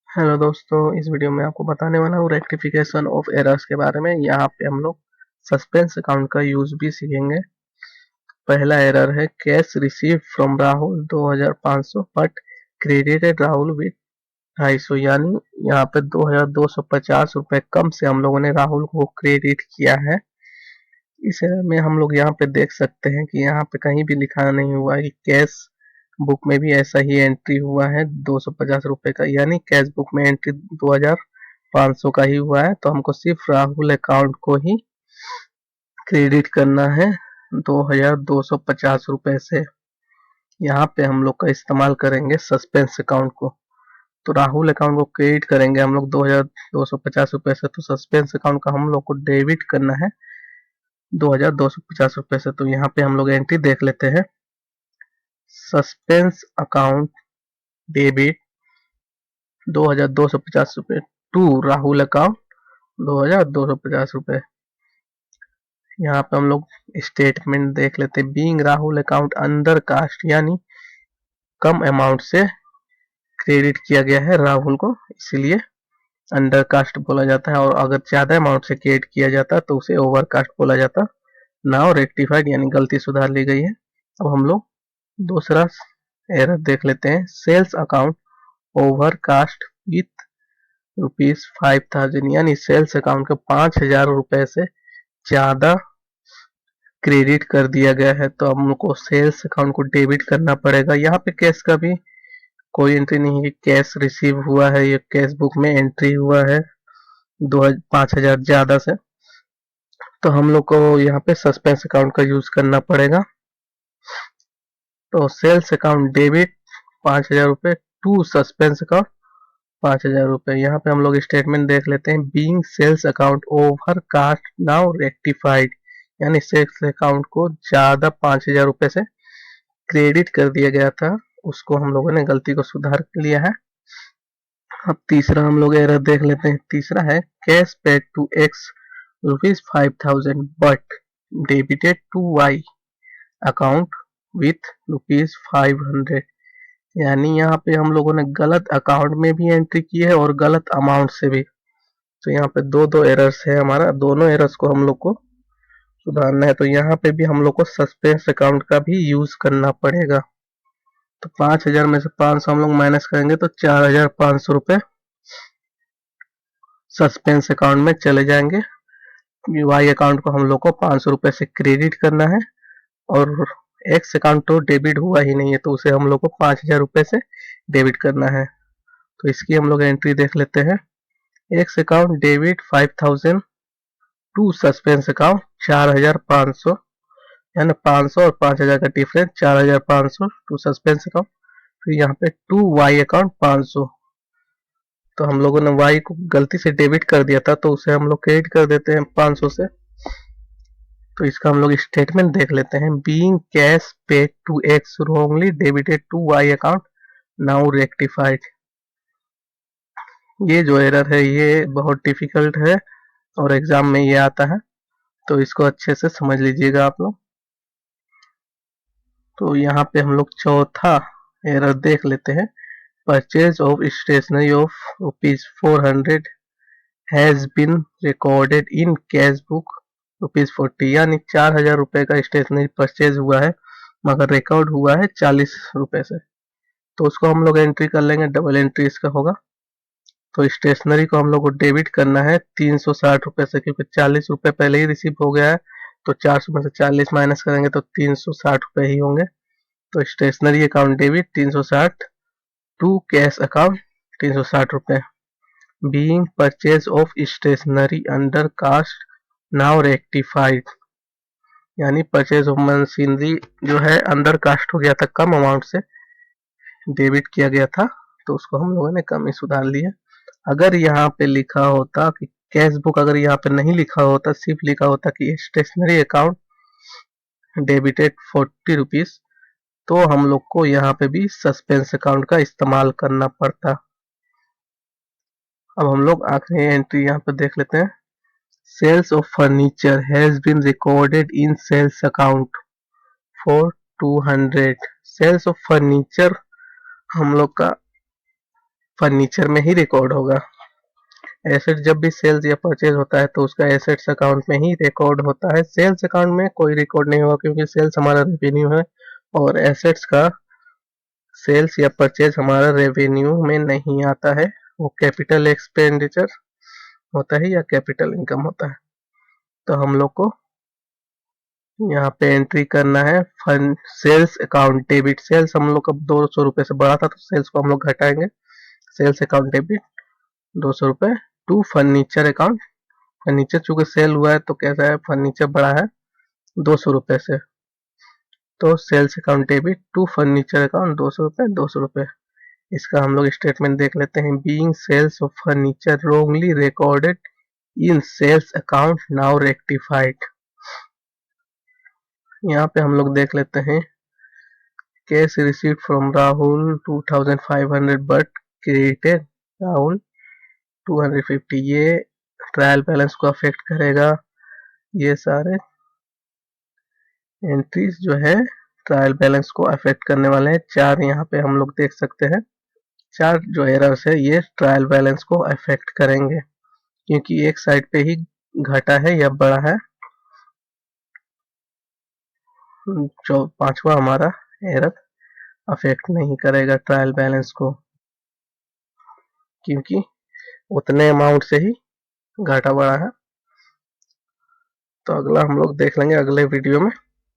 Hello दोस्तों, इस video में आपको बताने वाला हूँ रेक्टिफिकेशन ऑफ एरर्स के बारे में। यहाँ पे हम लोग सस्पेंस अकाउंट का यूज भी सीखेंगे। पहला एरर है cash receive from Rahul 2500 but credited Rahul with 250, यानी यहाँ पे 2250 रुपए कम से हम लोगों ने राहुल को क्रेडिट किया है। इस एरर में हम लोग यहाँ पे देख सकते हैं कि यहाँ पे कहीं भी लिखा नहीं हुआ है कि कैश बुक में भी ऐसा ही एंट्री हुआ है 250 रुपए का, यानी कैश बुक में एंट्री 2500 का ही हुआ है। तो हमको सिर्फ राहुल अकाउंट को ही क्रेडिट करना है 2250 रुपए से। यहाँ पे हम लोग का इस्तेमाल करेंगे सस्पेंस अकाउंट को। तो राहुल अकाउंट को क्रेडिट करेंगे हम लोग 2250 रुपए से, तो सस्पेंस अकाउंट का हम लोग को डेबिट करना है 2250 रुपए से। तो यहाँ पे हम लोग एंट्री देख लेते हैं, सस्पेंस अकाउंट डेबिट 2250 रुपए टू राहुल अकाउंट 2250 रुपए। यहाँ पे हम लोग स्टेटमेंट देख लेते हैं, being Rahul account under cast, यानी कम अमाउंट से क्रेडिट किया गया है राहुल को, इसलिए अंडर कास्ट बोला जाता है। और अगर ज्यादा अमाउंट से क्रेडिट किया जाता है तो उसे ओवर कास्ट बोला जाता। नाउ रेक्टिफाइड, यानी गलती सुधार ली गई है। अब हम लोग दूसरा एरर देख लेते हैं, sales account over cast with ₹5000, यानी सेल्स अकाउंट के 5000 रुपए से ज्यादा क्रेडिट कर दिया गया है। तो हमको सेल्स अकाउंट को डेबिट करना पड़ेगा। यहाँ पे कैश का भी कोई एंट्री नहीं है, कैश रिसीव हुआ है, ये कैश बुक में एंट्री हुआ है 5000 ज्यादा से। तो हम लोग को यहाँ पे सस्पेंस अकाउंट का यूज करना पड़ेगा। तो सेल्स अकाउंट डेबिट 5000 रुपए टू सस्पेंस अकाउंट 5000 रुपए। यहाँ पे हम लोग स्टेटमेंट देख लेते हैं, being sales account over cast now rectified, यानी सेल्स अकाउंट को ज्यादा 5000 रुपए से क्रेडिट कर दिया गया था, उसको हम लोगों ने गलती को सुधार लिया है। अब तीसरा हम लोग एरर देख लेते हैं। तीसरा है cash paid to X ₹5000 but debited to Y account with ₹500, यानी यहाँ पे हम लोगों ने गलत अकाउंट में भी एंट्री की है और गलत अमाउंट से भी। तो यहाँ पे दो दो एरर्स है हमारा, दोनों एरर्स को हम लोग को सुधारना है। तो यहाँ पे भी हम लोग को सस्पेंस अकाउंट का भी यूज करना पड़ेगा। तो 5000 में से 500 हम लोग माइनस करेंगे तो 4500 रुपए सस्पेंस अकाउंट में चले जाएंगे। वाई अकाउंट को हम लोग को 500 रुपए से क्रेडिट करना है और एक्स अकाउंट तो डेबिट हुआ ही नहीं है, तो उसे हम लोग को 5000 रुपए से डेबिट करना है। तो इसकी हम लोग एंट्री देख लेते हैं, X account debit 5000 to suspense account 4500, यानी 500 और 5000 का डिफरेंस 4500 टू सस्पेंस अकाउंट। फिर यहाँ पे टू वाई अकाउंट 500, तो हम लोगों ने वाई को गलती से डेबिट कर दिया था, तो उसे हम लोग क्रेडिट कर देते हैं 500 से। तो इसका हम लोग स्टेटमेंट देख लेते हैं, being cash paid to X wrongly debited to Y account now rectified. ये जो एरर है ये बहुत डिफिकल्ट है और एग्जाम में ये आता है, तो इसको अच्छे से समझ लीजिएगा आप लोग। तो यहाँ पे हम लोग चौथा एरर देख लेते हैं, purchase of stationery of ₹400 has been recorded in cash book ₹40, यानी 4000 रुपए का स्टेशनरी परचेज हुआ है मगर रिकॉर्ड हुआ है 40 रुपए से। तो उसको हम लोग एंट्री कर लेंगे, डबल एंट्री इसका होगा। तो स्टेशनरी को हम लोग को डेबिट करना है 360 रुपए से, क्योंकि 40 रुपए पहले ही रिसीव हो गया है। तो 400 में से 40 माइनस करेंगे तो 360 रुपए ही होंगे। तो stationery account debit 360 to cash account 360 रुपए। Being purchase of stationery under cast now rectified, यानी परचेज ऑफ मशीनरी जो है अंडर कास्ट हो गया था, कम अमाउंट से डेबिट किया गया था, तो उसको हम लोगों ने कम ही सुधार लिया। अगर यहाँ पे लिखा होता कि कैश बुक, अगर यहाँ पे नहीं लिखा होता, सिर्फ लिखा होता कि स्टेशनरी अकाउंट डेबिटेड ₹40, तो हम लोग को यहाँ पे भी सस्पेंस अकाउंट का इस्तेमाल करना पड़ता। अब हम लोग आखिरी एंट्री यहाँ पे देख लेते हैं, sales of furniture has been recorded in sales account for 200। Sales of furniture हम लोग का फर्नीचर में ही रिकॉर्ड होगा। एसेट जब भी सेल्स या परचेज होता है तो उसका एसेट्स अकाउंट में ही रिकॉर्ड होता है। सेल्स अकाउंट में कोई रिकॉर्ड नहीं होगा क्योंकि सेल्स हमारा रेवेन्यू है और एसेट्स का सेल्स या परचेज हमारा रेवेन्यू में नहीं आता है। वो कैपिटल एक्सपेंडिचर होता है या कैपिटल इनकम होता है। तो हम लोग को यहाँ पे एंट्री करना है fund sales account debit. Sales हम लोग का 200 रुपये से बढ़ा था तो सेल्स को हम लोग घटाएंगे। सेल्स अकाउंट डेबिट 200 रुपये टू फर्नीचर अकाउंट। फर्नीचर चूंकि सेल हुआ है तो कैसा है, फर्नीचर बड़ा है 200 रुपये से, तो sales account debit to furniture account 200 रुपये 200 रुपये। इसका हम लोग स्टेटमेंट देख लेते हैं। Being sales of furniture wrongly recorded in sales account now rectified. यहाँ पे हम लोग देख लेते हैं cash received from Rahul 2500 but credited Rahul 250। ये ट्रायल बैलेंस को अफेक्ट करेगा। ये सारे एंट्रीज जो है ट्रायल बैलेंस को अफेक्ट करने वाले हैं। चार यहाँ पे हम लोग देख सकते हैं, चार जो एरर्स है ये ट्रायल बैलेंस को अफेक्ट करेंगे क्योंकि एक साइड पे ही घटा है या बढ़ा है। जो पांचवा हमारा एरर अफेक्ट नहीं करेगा ट्रायल बैलेंस को क्योंकि उतने अमाउंट से ही घाटा बढ़ा है। तो अगला हम लोग देख लेंगे अगले वीडियो में।